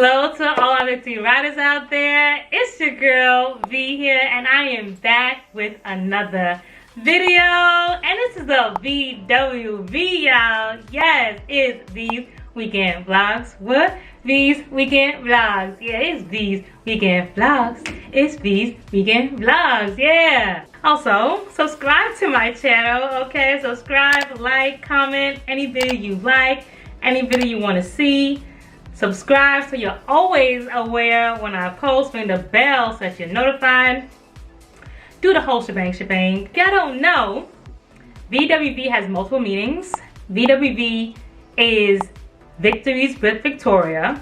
Hello to all our victory riders out there. It's your girl V here, and I am back with another video. And this is the VWV, y'all. Yes, it's V's Weekend Vlogs. What? V's Weekend Vlogs. Yeah, it's V's Weekend Vlogs. It's V's Weekend Vlogs. Yeah. Also, subscribe to my channel. Okay, subscribe, like, comment any video you like, any video you want to see. Subscribe so you're always aware when I post. Ring the bell so that you're notified. Do the whole shebang. If y'all don't know, VWV has multiple meanings. VWV is Victories with Victoria.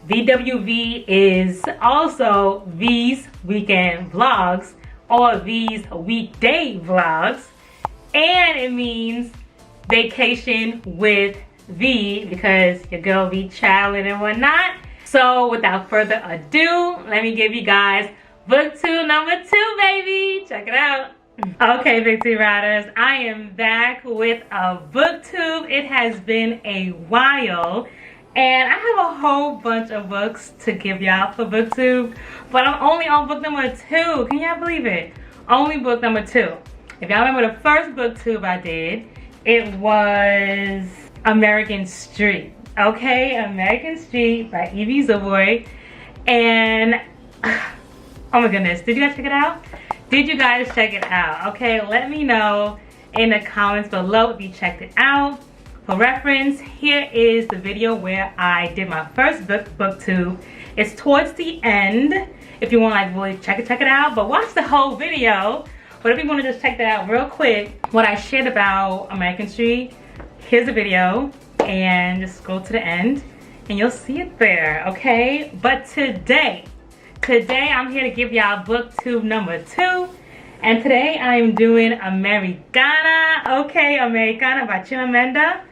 VWV is also V's Weekend Vlogs or V's Weekday Vlogs. And it means vacation with V, because your girl be traveling and whatnot. So without further ado, let me give you guys BookTube number 2, baby. Check it out. Okay, Victory Riders, I am back with a BookTube. It has been a while, and I have a whole bunch of books to give y'all for BookTube, but I'm only on book number 2. Can y'all believe it? Only book number 2. If y'all remember the first BookTube I did, it was American Street. Okay, American Street by 𝐥𝐤𝐤𝐤. And oh my goodness, did you guys check it out? Did you guys check it out? Okay, let me know in the comments below if you checked it out. For reference, here is the video where I did my first BookTube. It's towards the end if you want to like really check it out, but watch the whole video. But if you want to just check that out real quick, what I shared about American Street, here's the video, and just go to the end and you'll see it there, okay? But today I'm here to give y'all BookTube number 2, and today I'm doing Americanah. Okay, Americanah by Chimamanda.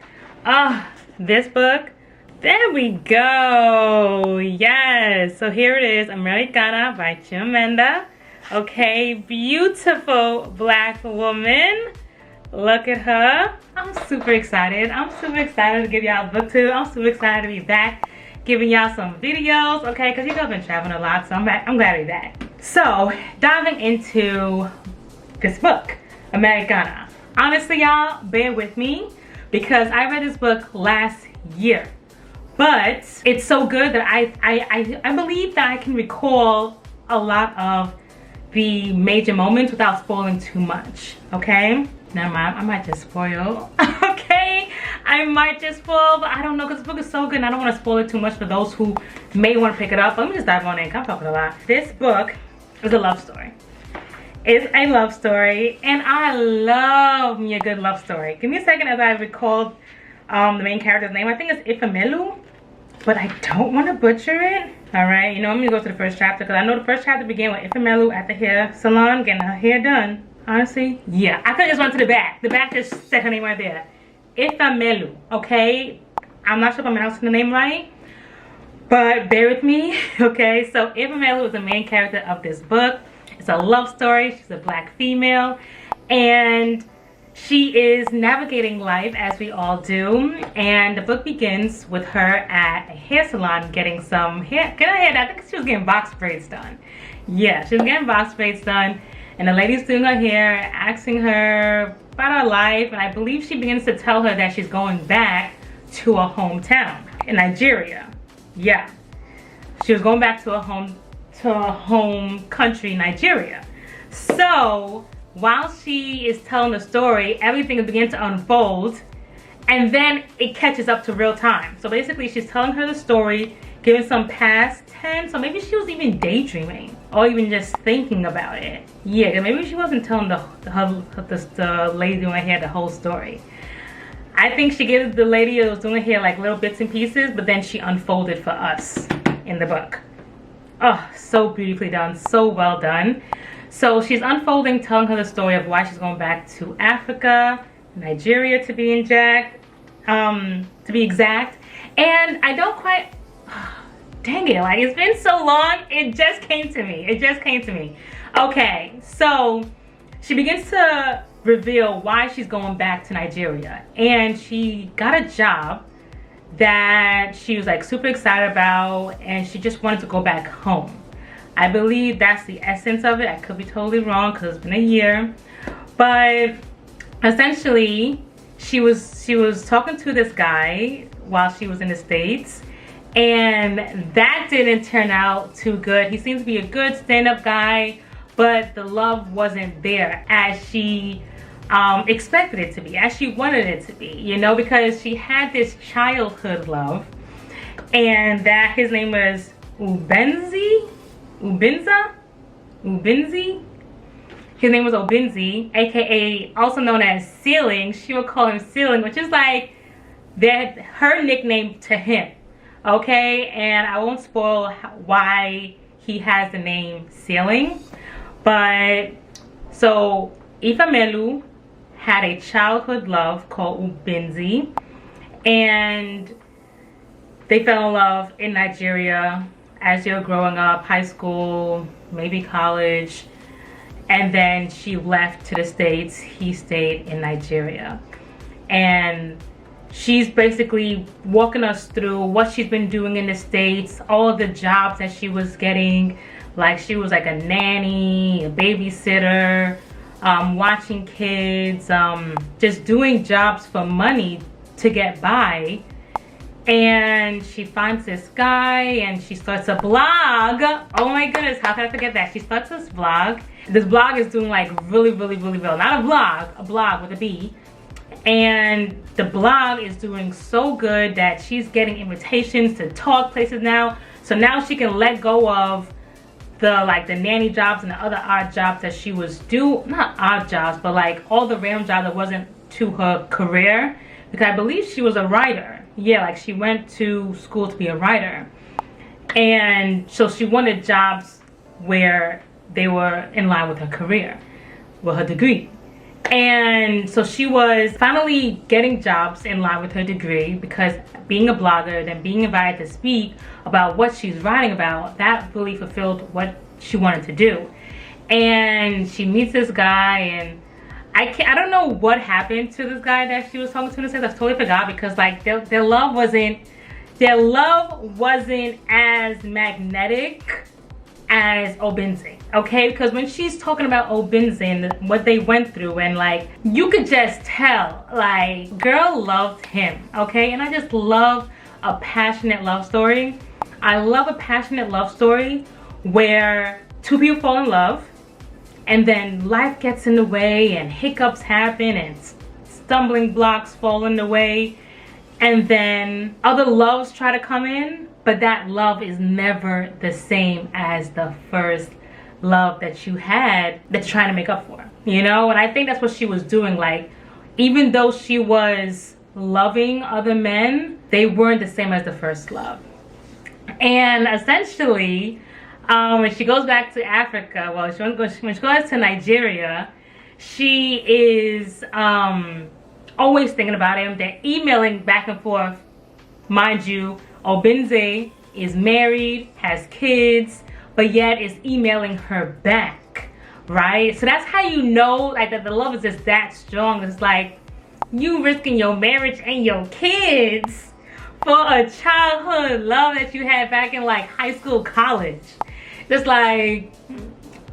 This book, there we go. Yes, so here it is, Americanah by Chimamanda. Okay, beautiful black woman. Look at her. I'm super excited. I'm super excited to give y'all BookTube. I'm super excited to be back giving y'all some videos, okay? Because you know I've been traveling a lot, so I'm glad to be back. So, diving into this book, Americanah. Honestly, y'all, bear with me because I read this book last year. But it's so good that I believe that I can recall a lot of the major moments without spoiling too much, okay? Never mind, I might just spoil. Okay, I might just spoil, but I don't know because this book is so good and I don't want to spoil it too much for those who may want to pick it up. Let me just dive on in. I'm talking a lot. This book is a love story. It's a love story, and I love me a good love story. Give me a second as I recall the main character's name. I think it's 𝐜𝐴𝐤𝐤𝐿, but I don't want to butcher it. All right, you know, I'm gonna go to the first chapter because I know the first chapter began with 𝐜𝐴𝐤𝐤𝐿 at the hair salon getting her hair done. Honestly, yeah, I could just run to the back. The back just said her name right there. 𝐜𝐴𝐤𝐤𝐿, okay? I'm not sure if I'm announcing the name right, but bear with me, okay? So 𝐜𝐴𝐤𝐤𝐿 is the main character of this book. It's a love story. She's a black female, and she is navigating life as we all do. And the book begins with her at a hair salon getting some hair. I think she was getting box braids done. Yeah, she was getting box braids done. And the lady's doing her hair, asking her about her life, and I believe she begins to tell her that she's going back to her hometown in Nigeria. Yeah, she was going back to her home country, Nigeria. So while she is telling the story, everything begins to unfold, and then it catches up to real time. So basically, she's telling her the story, giving some past tense, so maybe she was even daydreaming or even just thinking about it. Yeah, maybe she wasn't telling the lady doing her hair the whole story. I think she gave the lady that was doing her hair like little bits and pieces, but then she unfolded for us in the book. Oh, so beautifully done, so well done. So she's unfolding, telling her the story of why she's going back to Africa, Nigeria to be exact. And I don't quite, dang it, like it's been so long, it just came to me. Okay, so she begins to reveal why she's going back to Nigeria, and she got a job that she was like super excited about, and she just wanted to go back home. I believe that's the essence of it. I could be totally wrong because it's been a year, but essentially she was talking to this guy while she was in the States, and that didn't turn out too good. He seems to be a good stand-up guy, but the love wasn't there as she expected it to be, as she wanted it to be, you know, because she had this childhood love, and that his name was 𝐤𝐤𝐤𝐤. His name was 𝐤𝐤𝐤𝐤, aka also known as Ceiling. She would call him Ceiling, which is like that her nickname to him. Okay, and I won't spoil why he has the name Ceiling, but so 𝐸𝐸𝐸 had a childhood love called 𝐤𝐤𝐤𝐤, and they fell in love in Nigeria as they were growing up, high school, maybe college, and then she left to the States. He stayed in Nigeria, and she's basically walking us through what she's been doing in the States, all of the jobs that she was getting. Like she was like a nanny, a babysitter, watching kids, just doing jobs for money to get by. And she finds this guy and she starts a blog. Oh my goodness, how could I forget that? She starts this blog. This blog is doing like really well. Not a vlog, a blog with a B. And the blog is doing so good that she's getting invitations to talk places now. So now she can let go of the nanny jobs and the other odd jobs that she was doing. Not odd jobs, but like all the random jobs that wasn't to her career. Because I believe she was a writer. Yeah, like she went to school to be a writer. And so she wanted jobs where they were in line with her career, with her degree. And so she was finally getting jobs in line with her degree, because being a blogger, then being invited to speak about what she's writing about, that really fulfilled what she wanted to do. And she meets this guy, and I don't know what happened to this guy that she was talking to in the sense. I totally forgot, because like their love wasn't as magnetic as 𝐤𝐤𝐤𝐤, okay? Because when she's talking about 𝐤𝐤𝐤𝐤 and what they went through, and like you could just tell, like girl loved him, okay? And I just love a passionate love story. I love a passionate love story where two people fall in love, and then life gets in the way, and hiccups happen, and stumbling blocks fall in the way, and then other loves try to come in, but that love is never the same as the first love that you had that you're trying to make up for, you know? And I think that's what she was doing. Like, even though she was loving other men, they weren't the same as the first love. And essentially, when she goes back to Africa, well, when she goes to Nigeria, she is always thinking about him. They're emailing back and forth. Mind you, 𝐤𝐤𝐤𝐤 is married, has kids, but yet is emailing her back, right? So that's how you know, like, that the love is just that strong. It's like you risking your marriage and your kids for a childhood love that you had back in like high school, college. Just like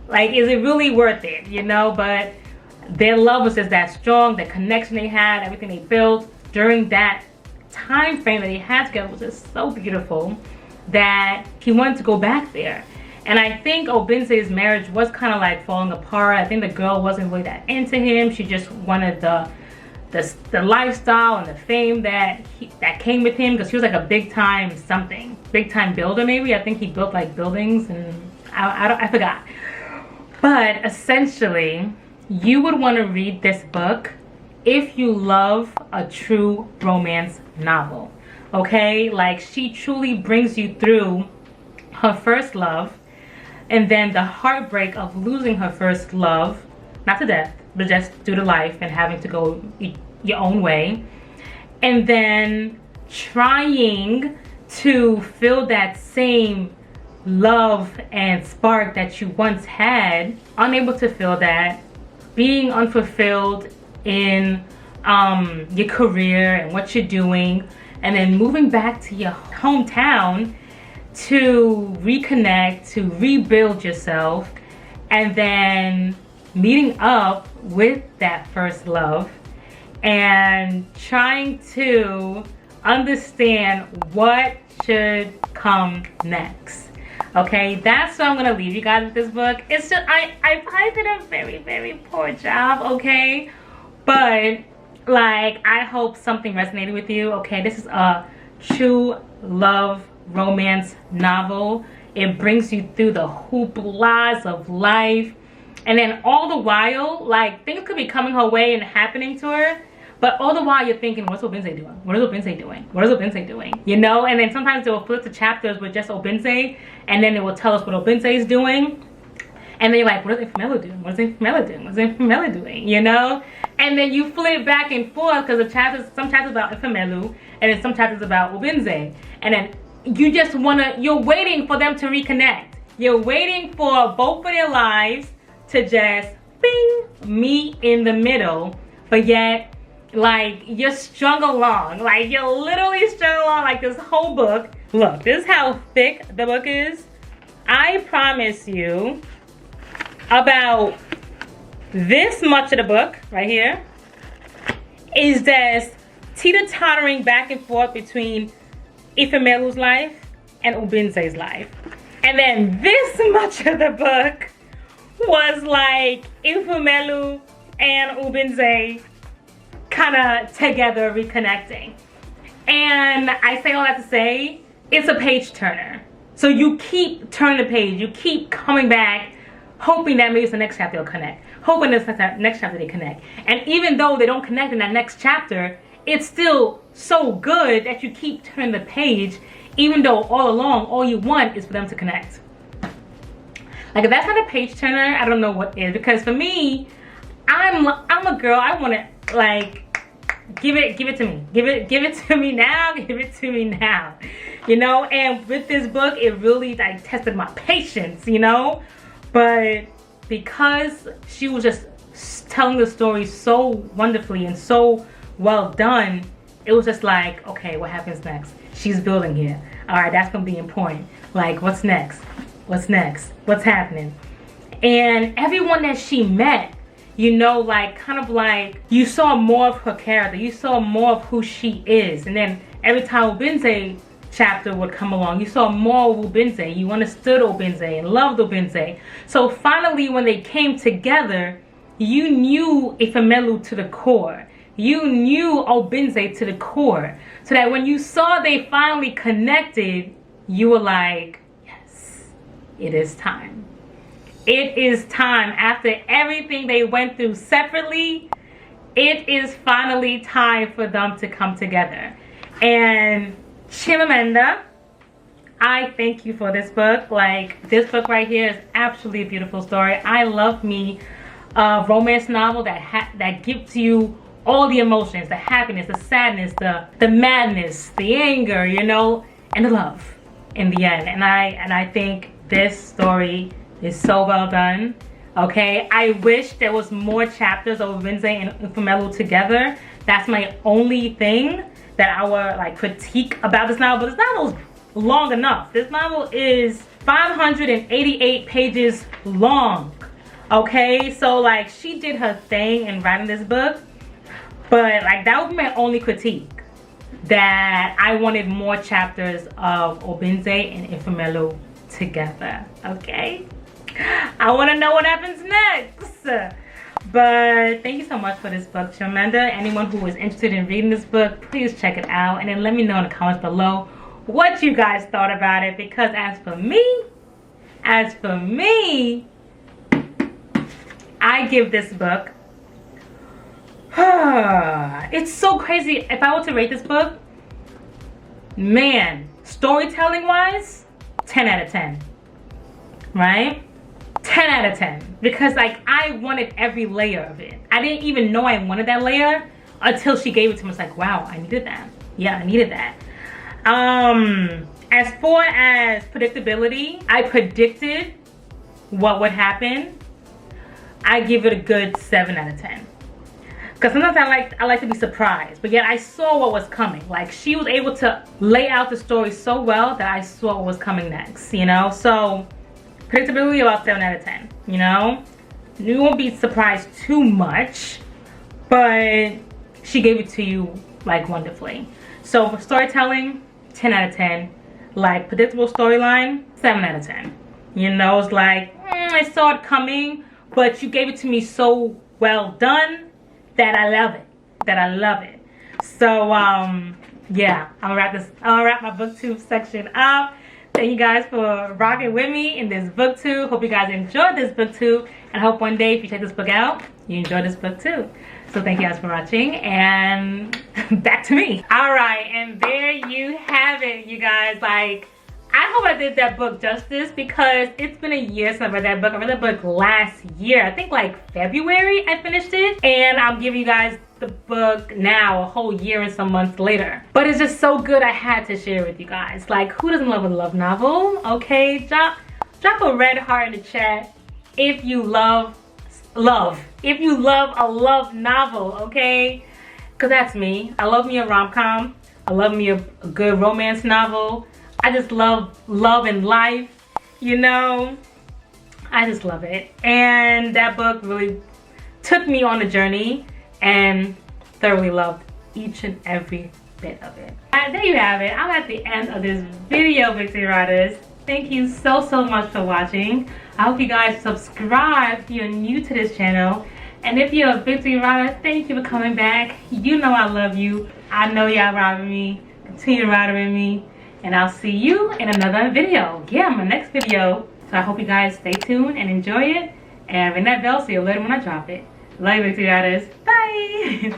is it really worth it, you know? But their love was just that strong. The connection they had, everything they built during that time frame that they had together was just so beautiful that he wanted to go back there. And I think 𝐤𝐤𝐤𝐤's marriage was kind of like falling apart. I think the girl wasn't really that into him. She just wanted the lifestyle and the fame that came with him, because he was like a big time builder, maybe. I think he built like buildings, and I forgot. But essentially, you would want to read this book if you love a true romance novel, okay? Like, she truly brings you through her first love, and then the heartbreak of losing her first love, not to death, but just due to life and having to go your own way, and then trying to feel that same love and spark that you once had, unable to feel that, being unfulfilled in your career and what you're doing, and then moving back to your hometown to reconnect, to rebuild yourself, and then meeting up with that first love and trying to understand what should come next. Okay, that's what I'm gonna leave you guys with this book. It's just I probably did a very, very poor job, okay? But like, I hope something resonated with you. Okay, this is a true love romance novel. It brings you through the hooplas of life, and then all the while, like, things could be coming her way and happening to her, but all the while you're thinking, what's 𝐤𝐤𝐤𝐻 doing? What is 𝐤𝐤𝐤𝐻 doing? What is 𝐤𝐤𝐤𝐻 doing? You know, and then sometimes they will flip the chapters with just 𝐤𝐤𝐤𝐻, and then they will tell us what 𝐤𝐤𝐤𝐻 is doing. And then you're like, what is 𝐸𝐸mel𝐻 doing? What is 𝐸𝐸mel𝐻 doing? What is 𝐸𝐸mel𝐻 doing? You know? And then you flip back and forth because the chapters, some chapters about 𝐸𝐸mel𝐻, and then some chapters about 𝐤𝐤𝐤𝐻. And then you just wanna, you're waiting for them to reconnect. You're waiting for both of their lives to just bing, meet in the middle, but yet, like, you're strung along. Like, you're literally strung along like this whole book. Look, this is how thick the book is. I promise you, about this much of the book right here is just teeter-tottering back and forth between 𝐸𝐸mel𝐻's life and 𝐤𝐤𝐤𝐻's life. And then this much of the book was like 𝐸𝐸mel𝐻 and 𝐤𝐤𝐤𝐻 kind of together reconnecting. And I say all that to say, it's a page turner. So you keep turning the page, you keep coming back, hoping that maybe it's the next chapter they'll connect, hoping this next chapter they connect. And even though they don't connect in that next chapter, it's still so good that you keep turning the page, even though all along all you want is for them to connect. Like, if that's not a page turner, I don't know what is. Because for me, I'm a girl. I want to, like, give it to me. Give it to me now. Give it to me now. You know. And with this book, it really, like, tested my patience. You know. But because she was just telling the story so wonderfully and so well done, it was just like, okay, what happens next? She's building here. All right, that's gonna be important. Like, what's next? What's next? What's happening? And everyone that she met, you know, like, kind of like, you saw more of her character. You saw more of who she is. And then every time 𝐤𝐤𝐤𝐻 chapter would come along, you saw more of 𝐤𝐤𝐤𝐻. You understood 𝐤𝐤𝐤𝐻 and loved 𝐤𝐤𝐤𝐻. So finally, when they came together, you knew 𝐸𝐸mel𝐻 to the core. You knew 𝐤𝐤𝐤𝐻 to the core. So that when you saw they finally connected, you were like, yes, it is time. It is time. After everything they went through separately, it is finally time for them to come together. And Chimamanda, I thank you for this book. Like, this book right here is absolutely a beautiful story. I love me a romance novel that gives you all the emotions, the happiness, the sadness, the madness, the anger, you know, and the love in the end. And I think this story is so well done. Okay, I wish there was more chapters of 𝐤𝐤𝐤𝐻 and 𝐸𝐸mel𝐻 together. That's my only thing that I would, like, critique about this novel. But this novel is long enough. This novel is 588 pages long. Okay, so, like, she did her thing in writing this book. But, like, that would be my only critique. That I wanted more chapters of 𝐤𝐤𝐤𝐻 and 𝐸𝐸mel𝐻 together. Okay? I want to know what happens next. But thank you so much for this book, Chimamanda. Anyone who is interested in reading this book, please check it out. And then let me know in the comments below what you guys thought about it. Because as for me, I give this book, it's so crazy. If I were to rate this book, man, storytelling wise, 10 out of 10, right? 10 out of 10, because, like, I wanted every layer of it. I didn't even know I wanted that layer until she gave it to me. It's like, wow, I needed that. Yeah, I needed that. As far as predictability, I predicted what would happen. I give it a good 7 out of 10. Because sometimes I like to be surprised, but yet I saw what was coming. Like, she was able to lay out the story so well that I saw what was coming next, you know? So, predictability about 7 out of 10, you know? You won't be surprised too much, but she gave it to you, like, wonderfully. So, for storytelling, 10 out of 10. Like, predictable storyline, 7 out of 10. You know, it's like, I saw it coming, but you gave it to me so well done that I love it. So yeah, I'll wrap my booktube section up. Thank you guys for rocking with me in this booktube. Hope you guys enjoyed this booktube, and I hope one day if you check this book out, you enjoy this book too. So thank you guys for watching, and back to me. All right, and there you have it, you guys. Like, I hope I did that book justice, because it's been a year since I read that book. I read that book last year. I think like February I finished it. And I'm giving you guys the book now, a whole year and some months later. But it's just so good I had to share with you guys. Like, who doesn't love a love novel? Okay, drop a red heart in the chat if you love if you love a love novel, okay? Because that's me. I love me a rom-com. I love me a good romance novel. I just love love and life, you know. I just love it. And that book really took me on a journey, and thoroughly loved each and every bit of it. And there you have it. I'm at the end of this video, Victory Riders. Thank you so much for watching. I hope you guys subscribe if you're new to this channel. And if you're a Victory Rider, thank you for coming back. You know I love you. I know y'all ride with me. Continue to ride with me. And I'll see you in another video. Yeah, my next video. So I hope you guys stay tuned and enjoy it. And ring that bell so you'll let it when I drop it. Love you, Victory Riders. Bye.